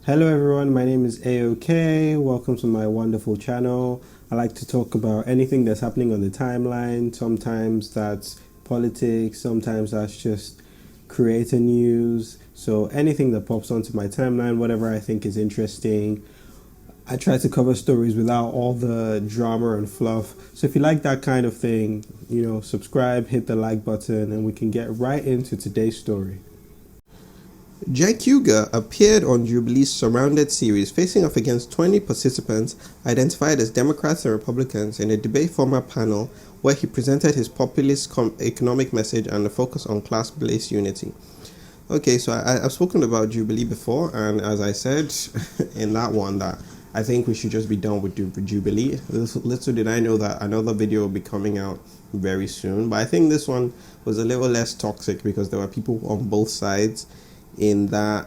Hello everyone, my name is AOK. Welcome to my wonderful channel. I like to talk about anything that's happening on the timeline. Sometimes that's politics, sometimes that's just creator news. So anything that pops onto my timeline, whatever I think is interesting. I try to cover stories without all the drama and fluff. So if you like that kind of thing, subscribe, hit the like button, and we can get right into today's story. Cenk Uygur appeared on Jubilee's Surrounded series, facing off against 20 participants identified as Democrats and Republicans in a debate format panel where he presented his populist economic message and a focus on class-based unity. Okay, so I've spoken about Jubilee before, and as I said in that one, that I think we should just be done with Jubilee. Little did I know that another video will be coming out very soon, but I think this one was a little less toxic because there were people on both sides in that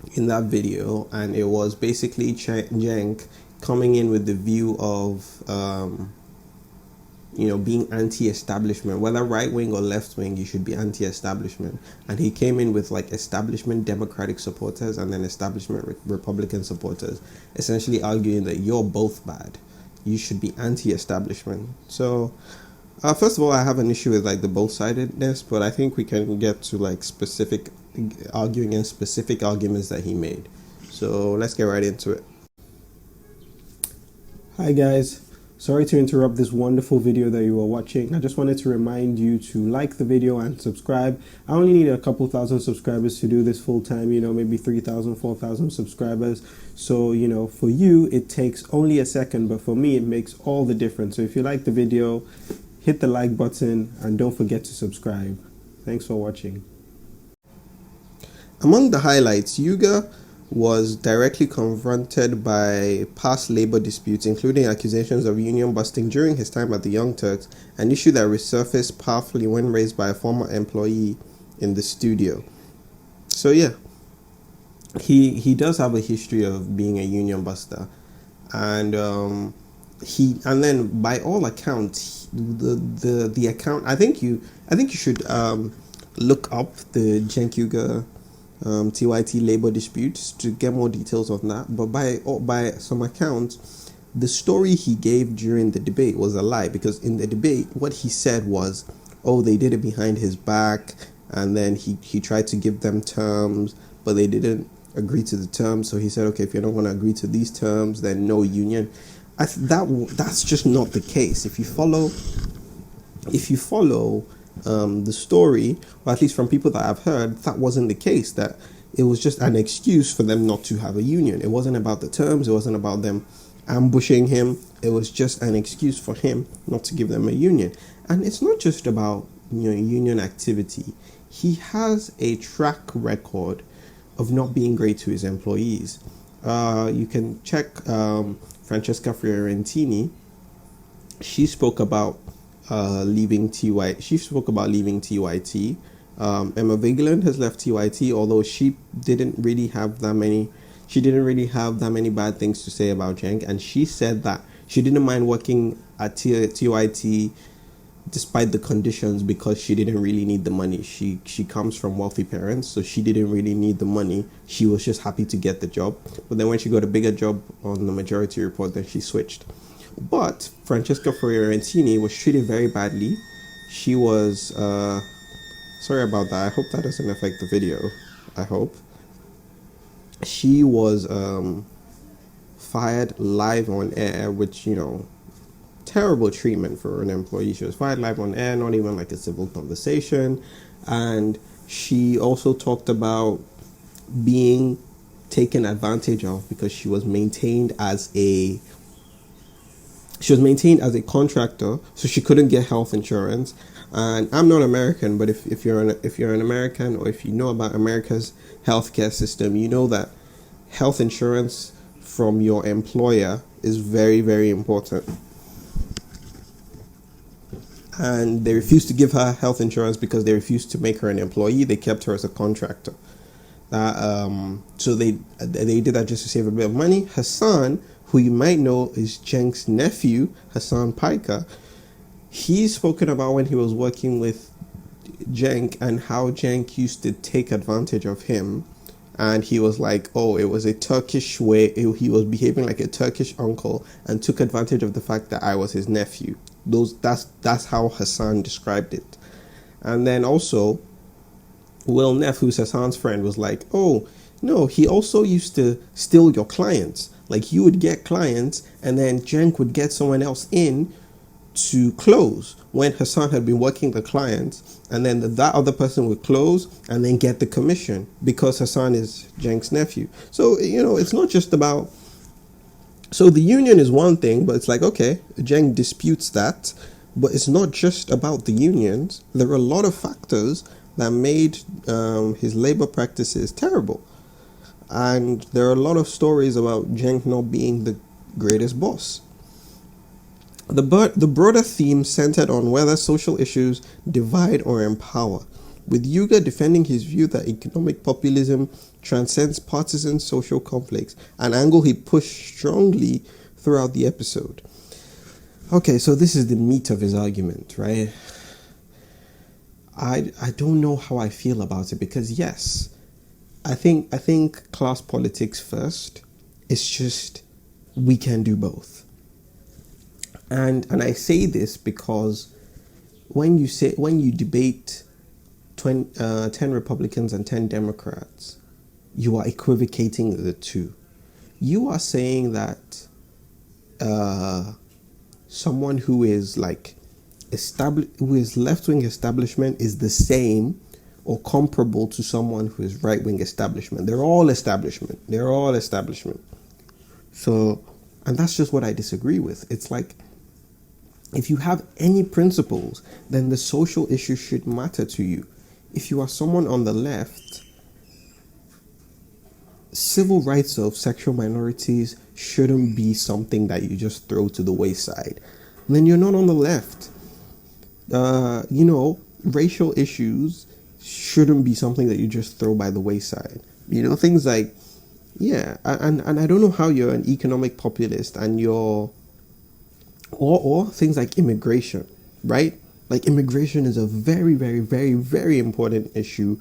video, and it was basically Cenk coming in with the view of being anti-establishment, whether right-wing or left-wing, you should be anti-establishment. And he came in with like establishment Democratic supporters and then establishment Republican supporters, essentially arguing that you're both bad, you should be anti-establishment. So first of all, I have an issue with like the both-sidedness, but I think we can get to like specific arguing and specific arguments that he made. So let's get right into it. Hi guys, sorry to interrupt this wonderful video that you are watching. I just wanted to remind you to like the video and subscribe. I only need a couple thousand subscribers to do this full time, maybe 3,000, 4,000 subscribers. So, for you, it takes only a second, but for me, it makes all the difference. So if you like the video, hit the like button and don't forget to subscribe. Thanks for watching. Among the highlights, Uygur was directly confronted by past labor disputes, including accusations of union busting during his time at the Young Turks, an issue that resurfaced powerfully when raised by a former employee in the studio. So yeah, he does have a history of being a union buster, and then by all accounts, the account, I think you should look up the Cenk Uygur TYT labor disputes to get more details on that. But by some accounts, the story he gave during the debate was a lie, because in the debate what he said was, oh, they did it behind his back, and then he tried to give them terms, but they didn't agree to the terms. So he said, okay, if you're not going to agree to these terms, then no union. That's just not the case. If you follow the story, or at least from people that I've heard, that wasn't the case. That it was just an excuse for them not to have a union. It wasn't about the terms. It wasn't about them ambushing him. It was just an excuse for him not to give them a union. And it's not just about union activity. He has a track record of not being great to his employees. You can check Francesca Fiorentini. She spoke about leaving TYT. She spoke about leaving TYT. Emma Vigeland has left TYT, although she didn't really have that many bad things to say about Cenk, and she said that she didn't mind working at TYT despite the conditions because she didn't really need the money. She comes from wealthy parents, so she didn't really need the money. She was just happy to get the job. But then when she got a bigger job on the Majority Report, then she switched. But Francesca Fiorentini was treated very badly. She was sorry about that. I hope that doesn't affect the video. I hope. She was fired live on air, which, terrible treatment for an employee. She was fired live on air, not even like a civil conversation. And she also talked about being taken advantage of because she was maintained as a contractor, so she couldn't get health insurance. And I'm not American, but if you're an American, or if you know about America's healthcare system, you know that health insurance from your employer is very, very important. And they refused to give her health insurance because they refused to make her an employee. They kept her as a contractor. So they did that just to save a bit of money. Hassan, who you might know is Cenk's nephew, Hassan Piker, he's spoken about when he was working with Cenk and how Cenk used to take advantage of him and he was like, oh, it was a Turkish way. He was behaving like a Turkish uncle and took advantage of the fact that I was his nephew. That's how Hassan described it. And then also, Will Neff, who's Hassan's friend, was like, oh, no, he also used to steal your clients. Like, you would get clients, and then Cenk would get someone else in to close when Hassan had been working the clients, and then that other person would close and then get the commission because Hassan is Cenk's nephew. So, it's not just about... So the union is one thing, but it's like, okay, Cenk disputes that, but it's not just about the unions. There are a lot of factors that made his labor practices terrible. And there are a lot of stories about Cenk not being the greatest boss. The broader theme centered on whether social issues divide or empower, with Uygur defending his view that economic populism transcends partisan social conflicts, an angle he pushed strongly throughout the episode. Okay, so this is the meat of his argument, right? I don't know how I feel about it, because yes, I think class politics first. It's just we can do both. And I say this because when you debate 10 Republicans and 10 Democrats, you are equivocating the two. You are saying that someone who is like who is left-wing establishment is the same or comparable to someone who is right-wing establishment. They're all establishment. So, and that's just what I disagree with. It's like, if you have any principles, then the social issue should matter to you. If you are someone on the left, civil rights of sexual minorities shouldn't be something that you just throw to the wayside. And then you're not on the left. Racial issues shouldn't be something that you just throw by the wayside. Things like, yeah, and I don't know how you're an economic populist and you're, or things like immigration, right? Like, immigration is a very, very, very, very important issue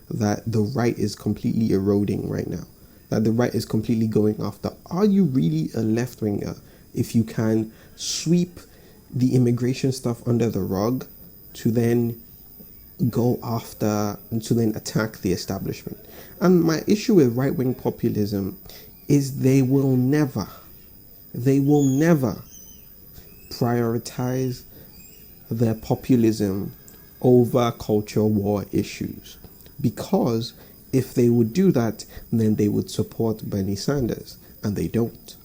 that the right is completely eroding right now, that the right is completely going after. Are you really a left-winger if you can sweep the immigration stuff under the rug to then go after, to then attack the establishment? And my issue with right-wing populism is they will never prioritize their populism over culture war issues, because if they would do that, then they would support Bernie Sanders, and they don't.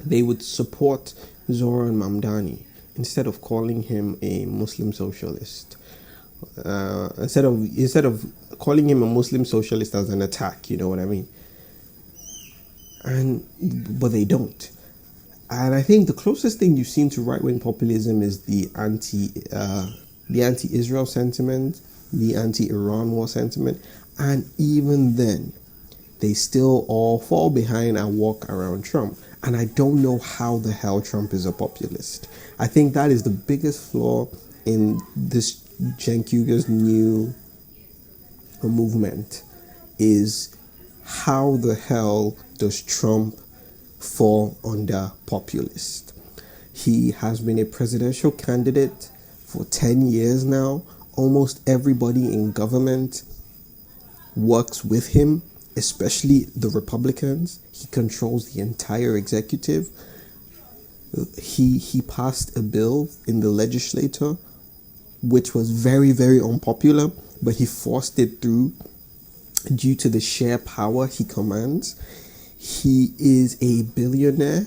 They would support Zoran Mamdani instead of calling him a Muslim socialist. Instead of calling him a Muslim socialist as an attack, you know what I mean? But they don't. And I think the closest thing you've seen to right-wing populism is the anti-Israel sentiment, the anti-Iran war sentiment, and even then, they still all fall behind and walk around Trump. And I don't know how the hell Trump is a populist. I think that is the biggest flaw in this Cenk Uygur's new movement, is how the hell does Trump fall under populist? He has been a presidential candidate for 10 years now. Almost everybody in government works with him, especially the Republicans. He controls the entire executive. He passed a bill in the legislature which was very, very unpopular, but he forced it through due to the sheer power he commands. He is a billionaire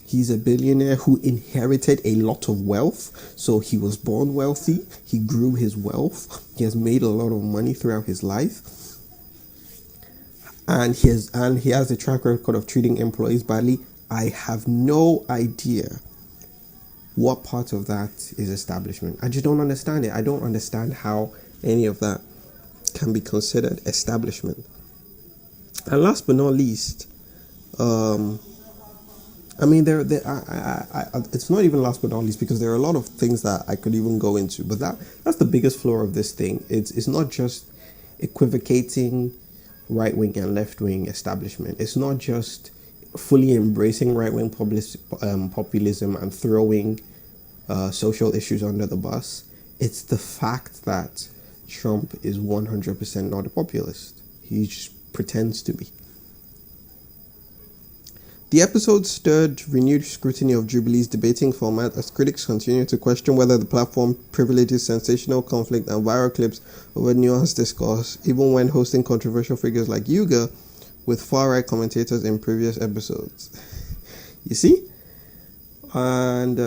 He's a billionaire who inherited a lot of wealth. So he was born wealthy. He grew his wealth. He has made a lot of money throughout his life. And he has a track record of treating employees badly. I have no idea what part of that is establishment. I just don't understand it. I don't understand how any of that can be considered establishment. And last but not least, it's not even last but not least, because there are a lot of things that I could even go into. But that's the biggest flaw of this thing. It's not just equivocating right-wing and left-wing establishment. It's not just fully embracing right-wing populism and throwing social issues under the bus. It's the fact that Trump is 100% not a populist. He just pretends to be. The episode stirred renewed scrutiny of Jubilee's debating format as critics continue to question whether the platform privileges sensational conflict and viral clips over nuanced discourse, even when hosting controversial figures like Uygur with far-right commentators in previous episodes. You see? And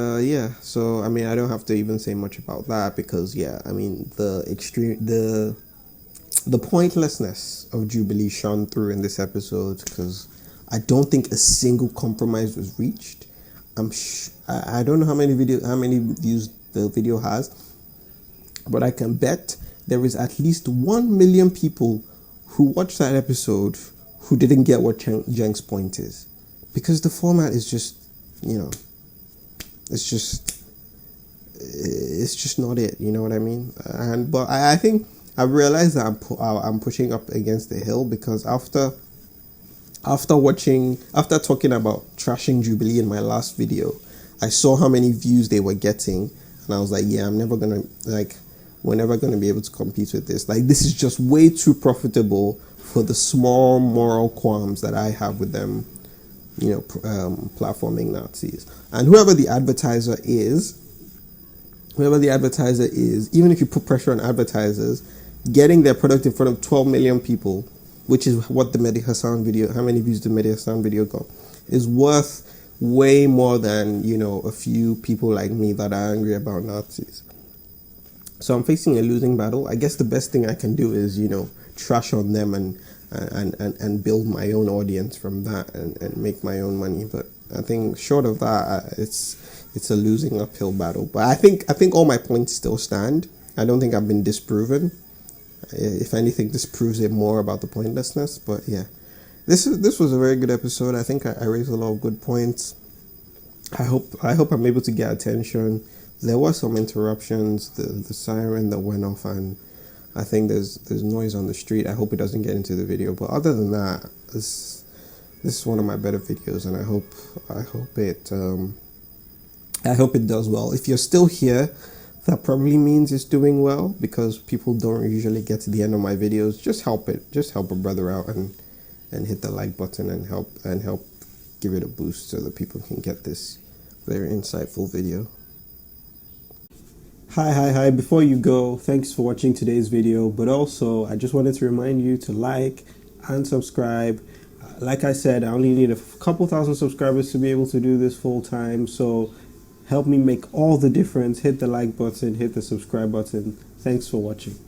so I mean, I don't have to even say much about that because the pointlessness of Jubilee shone through in this episode because I don't think a single compromise was reached. I don't know how many views the video has, but I can bet there is at least 1 million people who watched that episode who didn't get what Cenk's point is, because the format is just, it's just not it. You know what I mean? But I think I've realized that I'm pushing up against the hill because after talking about trashing Jubilee in my last video, I saw how many views they were getting, and I was like, yeah, we're never gonna be able to compete with this. Like, this is just way too profitable for the small moral qualms that I have with them, platforming Nazis. And whoever the advertiser is, even if you put pressure on advertisers, getting their product in front of 12 million people, which is what the Mehdi Hassan video, how many views the Mehdi Hassan video got, is worth way more than, a few people like me that are angry about Nazis. So I'm facing a losing battle. I guess the best thing I can do is, trash on them and build my own audience from that and make my own money. But I think short of that, it's a losing uphill battle. But I think all my points still stand. I don't think I've been disproven. If anything, this proves it more about the pointlessness. But yeah, this was a very good episode. I think I raised a lot of good points. I hope I'm able to get attention. There were some interruptions. The siren that went off, and I think there's noise on the street. I hope it doesn't get into the video. But other than that, this is one of my better videos, and I hope it does well. If you're still here, that probably means it's doing well, because people don't usually get to the end of my videos. Just help a brother out and hit the like button and help give it a boost so that people can get this very insightful video. Hi, before you go, thanks for watching today's video, but also I just wanted to remind you to like and subscribe. Like I said, I only need a couple thousand subscribers to be able to do this full time, so help me make all the difference. Hit the like button, hit the subscribe button. Thanks for watching.